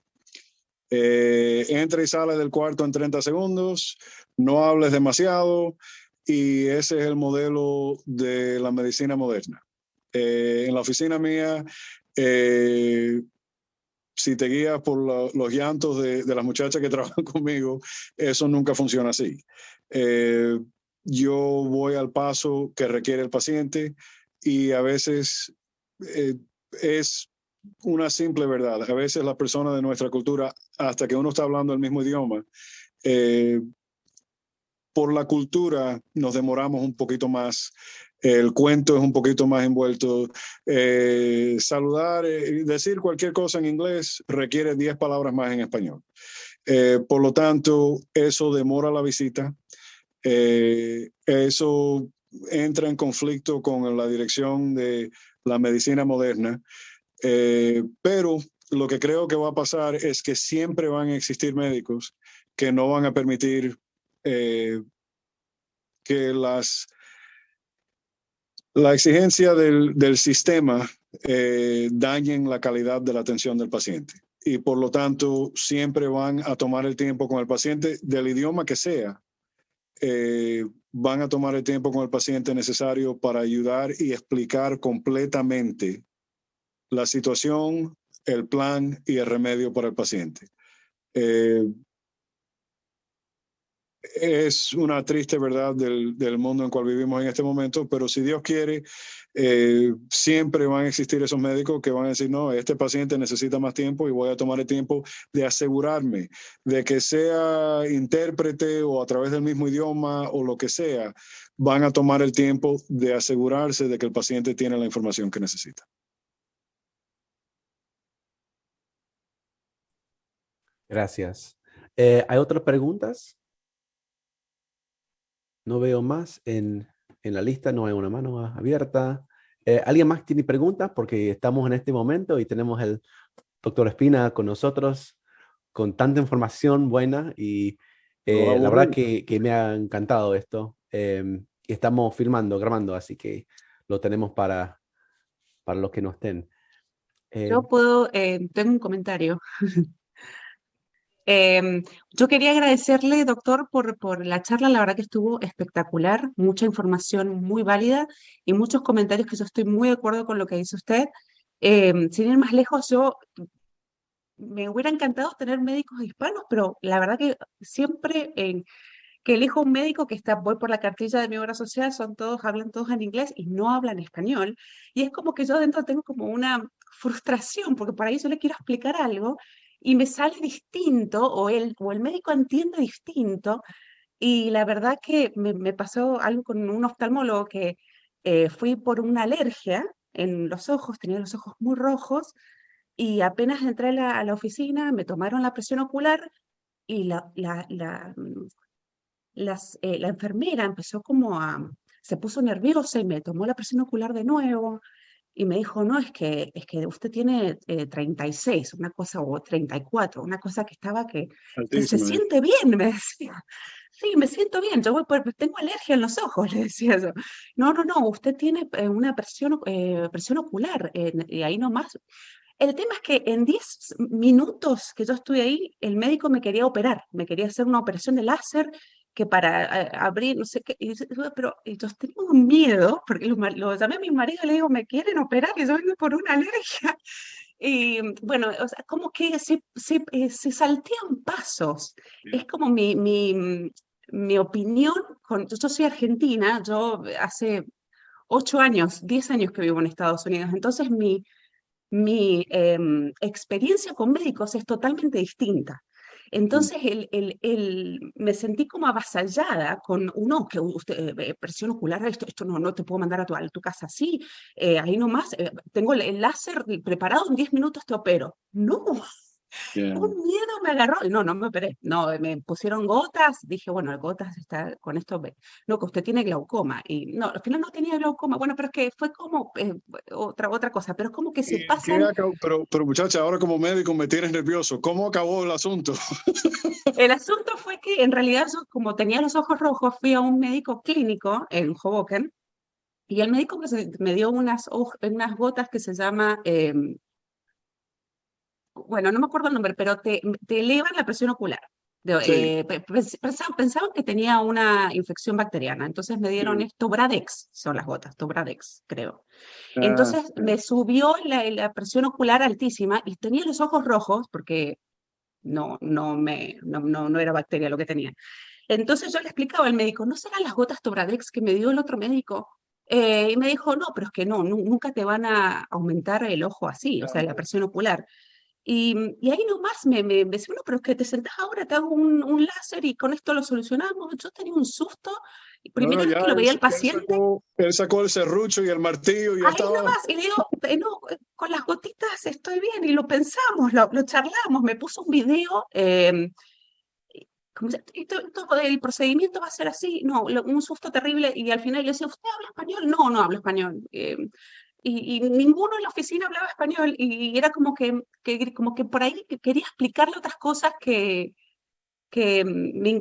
Entra y sale del cuarto en 30 segundos, no hables demasiado, y ese es el modelo de la medicina moderna. En la oficina mía, si te guías por los llantos de las muchachas que trabajan conmigo, eso nunca funciona así. Yo voy al paso que requiere el paciente, y a veces es una simple verdad. A veces las personas de nuestra cultura, hasta que uno está hablando el mismo idioma, por la cultura nos demoramos un poquito más. El cuento es un poquito más envuelto. Saludar, decir cualquier cosa en inglés requiere 10 palabras más en español. Por lo tanto, eso demora la visita. Eso entra en conflicto con la dirección de la medicina moderna. Pero lo que creo que va a pasar es que siempre van a existir médicos que no van a permitir que la exigencia del sistema dañen la calidad de la atención del paciente. Y por lo tanto, siempre van a tomar el tiempo con el paciente del idioma que sea. Van a tomar el tiempo con el paciente necesario para ayudar y explicar completamente la situación, el plan y el remedio para el paciente. Es una triste verdad del mundo en el cual vivimos en este momento, pero si Dios quiere, siempre van a existir esos médicos que van a decir, no, este paciente necesita más tiempo y voy a tomar el tiempo de asegurarme de que sea intérprete o a través del mismo idioma o lo que sea, van a tomar el tiempo de asegurarse de que el paciente tiene la información que necesita. Gracias. ¿Hay otras preguntas? No veo más en la lista, no hay una mano abierta. ¿Alguien más tiene preguntas? Porque estamos en este momento y tenemos el doctor Espina con nosotros con tanta información buena y la verdad que me ha encantado esto. Y estamos grabando, así que lo tenemos para los que no estén. Yo tengo un comentario. Yo quería agradecerle, doctor, por la charla. La verdad que estuvo espectacular, mucha información muy válida y muchos comentarios que yo estoy muy de acuerdo con lo que dice usted. Sin ir más lejos, me hubiera encantado tener médicos hispanos, pero la verdad que siempre que elijo un médico voy por la cartilla de mi obra social, hablan todos en inglés y no hablan español. Y es como que yo dentro tengo como una frustración, porque por ahí yo le quiero explicar algo y me sale distinto, o el médico entiende distinto. Y la verdad que me pasó algo con un oftalmólogo que fui por una alergia en los ojos, tenía los ojos muy rojos, y apenas entré a la oficina, me tomaron la presión ocular y la enfermera se puso nerviosa y me tomó la presión ocular de nuevo y me dijo, no, es que usted tiene 36, una cosa, o 34, una cosa que estaba que se siente bien, me decía. Sí, me siento bien, tengo alergia en los ojos, le decía yo. No, usted tiene una presión ocular, y ahí nomás. El tema es que en 10 minutos que yo estuve ahí, el médico me quería operar, me quería hacer una operación de láser que para abrir, no sé qué, pero yo tengo un miedo, porque lo llamé a mi marido y le digo, me quieren operar, y yo vengo por una alergia. Y bueno, o sea, como que se saltean pasos. Es como mi opinión, yo soy argentina, yo hace 8 años, 10 años que vivo en Estados Unidos, entonces mi experiencia con médicos es totalmente distinta. Entonces, me sentí como avasallada con que usted, presión ocular, esto no te puedo mandar a tu casa así, ahí nomás, tengo el láser preparado, en 10 minutos te opero. No, un miedo me agarró, no me operé, no, me pusieron gotas, dije, bueno, gotas está con esto, no, que usted tiene glaucoma, y no, al final no tenía glaucoma, bueno, pero es que fue como otra cosa, pero es como que se pasan. Pero muchacha, ahora como médico me tienes nervioso, ¿cómo acabó el asunto? El asunto fue que en realidad yo, como tenía los ojos rojos, fui a un médico clínico en Hoboken, y el médico me dio unas gotas que se llama, bueno, no me acuerdo el nombre, pero te elevan la presión ocular. Sí. Pensaban que tenía una infección bacteriana, entonces me dieron Tobradex, son las gotas, Tobradex, creo. Entonces me subió la presión ocular altísima y tenía los ojos rojos porque no era bacteria lo que tenía. Entonces yo le explicaba al médico, ¿no serán las gotas Tobradex que me dio el otro médico? Y me dijo, no, pero es que no, nunca te van a aumentar el ojo así, o sea, la presión ocular. Y ahí nomás me decía, bueno, pero es que te sentás ahora, te hago un láser y con esto lo solucionamos. Yo tenía un susto. Y No, primera no, vez ya que lo veía el paciente, él sacó el serrucho y el martillo y ya ahí estaba. nomás, y le digo, no, con las gotitas estoy bien, y lo pensamos, lo charlamos, me puso un video, todo el procedimiento va a ser así, no, un susto terrible, y al final le decía, ¿usted habla español? No, no hablo español. Y ninguno en la oficina hablaba español, y era como que por ahí quería explicarle otras cosas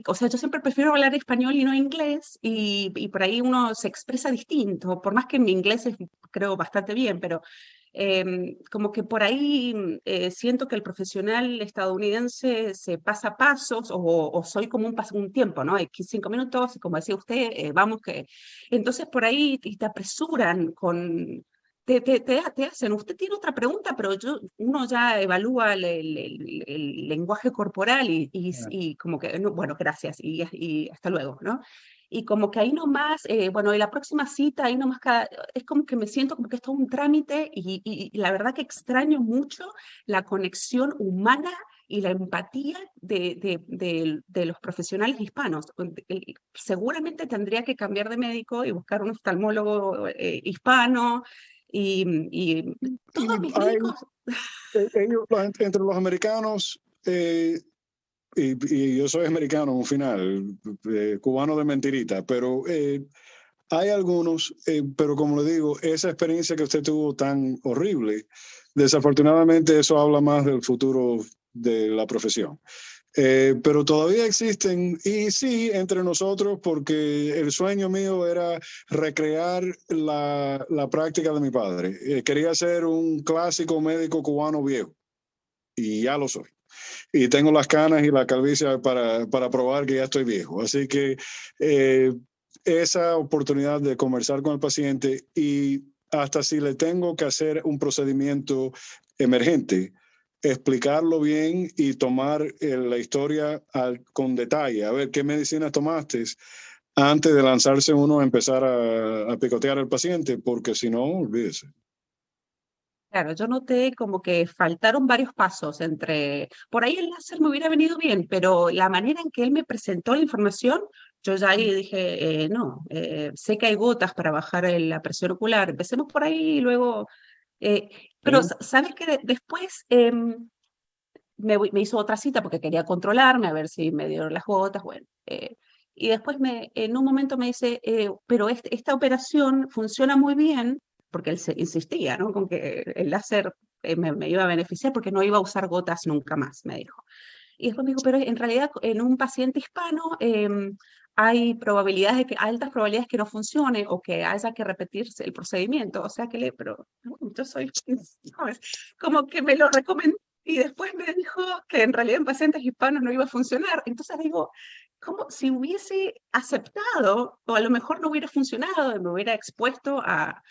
o sea, yo siempre prefiero hablar español y no inglés, y por ahí uno se expresa distinto, por más que mi inglés es, creo, bastante bien, pero como que por ahí siento que el profesional estadounidense se pasa pasos, o soy como un tiempo, ¿no? Hay 5 minutos, y como decía usted, vamos que... Entonces por ahí te apresuran con... Te hacen, usted tiene otra pregunta, pero uno ya evalúa el lenguaje corporal y como que, no, bueno, gracias y hasta luego, ¿no? Y como que ahí nomás, bueno, y la próxima cita, ahí nomás, es como que me siento como que es todo un trámite y la verdad que extraño mucho la conexión humana y la empatía de los profesionales hispanos. Seguramente tendría que cambiar de médico y buscar un oftalmólogo hispano y todos mis médicos... Entre los americanos, y yo soy americano en un final, cubano de mentirita, pero hay algunos, pero como le digo, esa experiencia que usted tuvo tan horrible, desafortunadamente eso habla más del futuro de la profesión. Pero todavía existen, y sí, entre nosotros, porque el sueño mío era recrear la práctica de mi padre. Quería ser un clásico médico cubano viejo, y ya lo soy. Y tengo las canas y la calvicie para probar que ya estoy viejo. Así que esa oportunidad de conversar con el paciente, y hasta si le tengo que hacer un procedimiento emergente, explicarlo bien y tomar la historia con detalle, a ver qué medicinas tomaste antes de lanzarse uno a empezar a picotear al paciente, porque si no, olvídese. Claro, yo noté como que faltaron varios pasos entre, por ahí el láser me hubiera venido bien, pero la manera en que él me presentó la información, yo ya ahí dije, no, sé que hay gotas para bajar la presión ocular, empecemos por ahí y luego, eh, pero ¿sabes qué? Después me hizo otra cita porque quería controlarme, a ver si me dieron las gotas, bueno. Y después en un momento me dice, pero esta operación funciona muy bien, porque él insistía, ¿no? Con que el láser me iba a beneficiar porque no iba a usar gotas nunca más, me dijo. Y después me dijo, pero en realidad en un paciente hispano hay altas probabilidades que no funcione o que haya que repetirse el procedimiento. O sea que pero yo soy, ¿sabes? Como que me lo recomendó y después me dijo que en realidad en pacientes hispanos no iba a funcionar. Entonces digo, como si hubiese aceptado, o a lo mejor no hubiera funcionado, me hubiera expuesto a,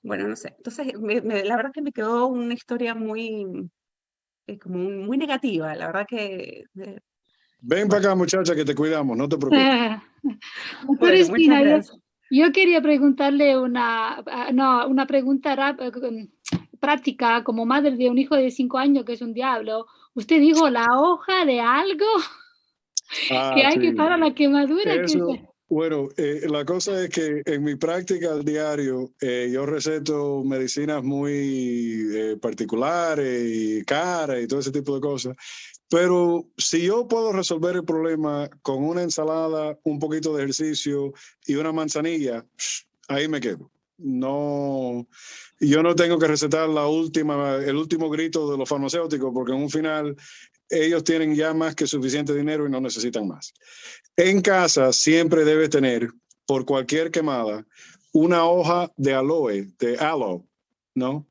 bueno, no sé. Entonces, la verdad que me quedó una historia muy, como muy negativa, la verdad que... Ven para acá, muchacha, que te cuidamos, no te preocupes. Doctor Bueno, muchas Espina, gracias. yo quería preguntarle una pregunta práctica, como madre de un hijo de 5 años que es un diablo. ¿Usted dijo la hoja de algo que hay Sí. que para la quemadura? Bueno, la cosa es que en mi práctica al diario yo receto medicinas muy particulares y caras y todo ese tipo de cosas, pero si yo puedo resolver el problema con una ensalada, un poquito de ejercicio y una manzanilla, ahí me quedo. No, yo no tengo que recetar el último grito de los farmacéuticos, porque en un final ellos tienen ya más que suficiente dinero y no necesitan más. En casa siempre debe tener, por cualquier quemada, una hoja de aloe, ¿no?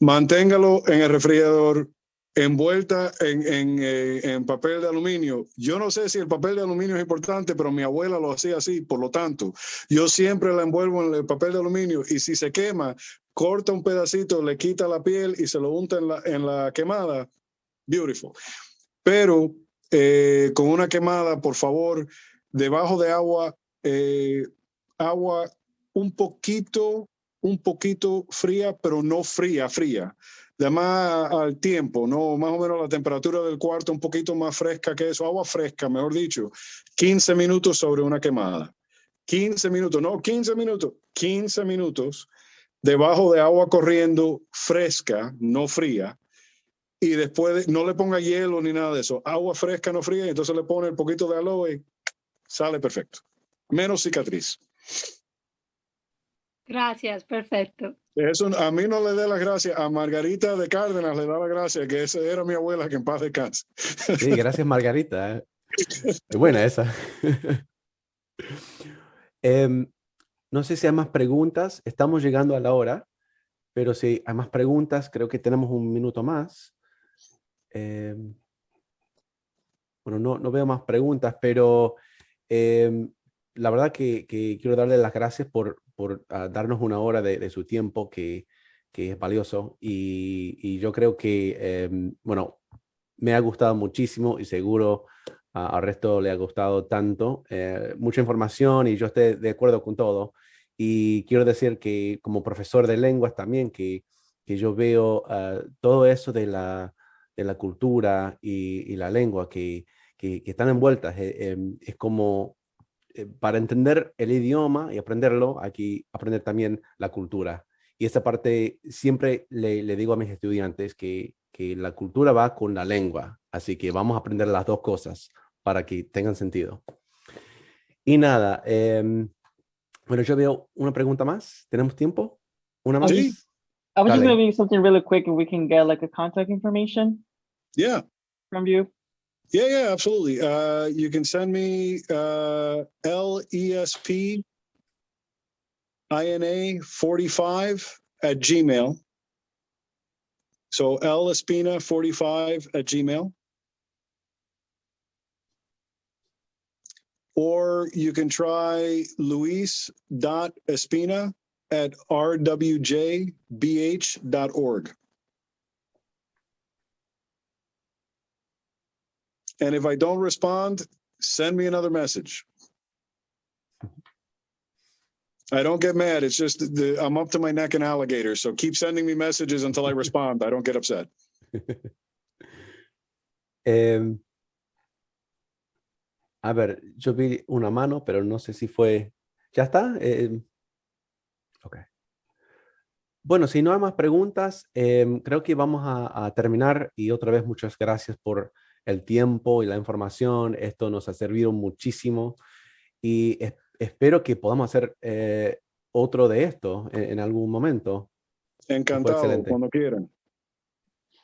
Manténgalo en el refrigerador, envuelta en papel de aluminio. Yo no sé si el papel de aluminio es importante, pero mi abuela lo hacía así, por lo tanto, yo siempre la envuelvo en el papel de aluminio, y si se quema, corta un pedacito, le quita la piel y se lo unta en la quemada. Beautiful. Pero con una quemada, por favor, debajo de agua un poquito fría, pero no fría. Además, al tiempo, ¿no? Más o menos la temperatura del cuarto un poquito más fresca que eso, agua fresca, mejor dicho, 15 minutos sobre una quemada. 15 minutos, no 15 minutos, 15 minutos debajo de agua corriendo fresca, no fría, y después no le ponga hielo ni nada de eso, agua fresca, no fría, y entonces le pone un poquito de aloe y sale perfecto. Menos cicatriz. Gracias, perfecto. Eso, a mí no le dé las gracias, a Margarita de Cárdenas le da las gracias, que esa era mi abuela, que en paz descanse. Sí, gracias Margarita. Es buena esa. No sé si hay más preguntas. Estamos llegando a la hora, pero si hay más preguntas, creo que tenemos un minuto más. Bueno, no veo más preguntas, pero la verdad que quiero darle las gracias por darnos una hora de su tiempo, que es valioso. Y yo creo que, bueno, me ha gustado muchísimo y seguro al resto le ha gustado tanto. Mucha información y yo estoy de acuerdo con todo. Y quiero decir que como profesor de lenguas también, que yo veo todo eso de la cultura y la lengua que están envueltas. Es como para entender el idioma y aprenderlo, hay que aprender también la cultura. Y esta parte siempre le digo a mis estudiantes que la cultura va con la lengua. Así que vamos a aprender las dos cosas para que tengan sentido. Y nada, bueno, yo veo una pregunta más. ¿Tenemos tiempo? ¿Una más? Sí. I was just Dale. maybe something really quick if we can get like a contact information Yeah. from you. Yeah, absolutely. You can send me lespina45@gmail. So lespina45@gmail. Or you can try luis.espina@rwjbh.org. And if I don't respond, send me another message. I don't get mad. It's just I'm up to my neck in alligators. So keep sending me messages until I respond. I don't get upset. A ver, yo vi una mano, pero no sé si fue... ¿Ya está? Ok. Bueno, si no hay más preguntas, creo que vamos a terminar. Y otra vez, muchas gracias por el tiempo y la información. Esto nos ha servido muchísimo. Y espero que podamos hacer otro de esto en algún momento. Encantado, excelente. cuando quieran.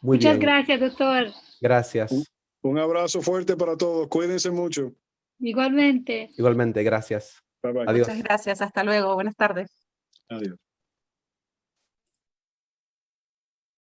Muy Muchas bien. gracias, doctor. Gracias. Un abrazo fuerte para todos. Cuídense mucho. Igualmente. Igualmente, gracias. Bye bye. Adiós. Muchas gracias. Hasta luego. Buenas tardes. Adiós.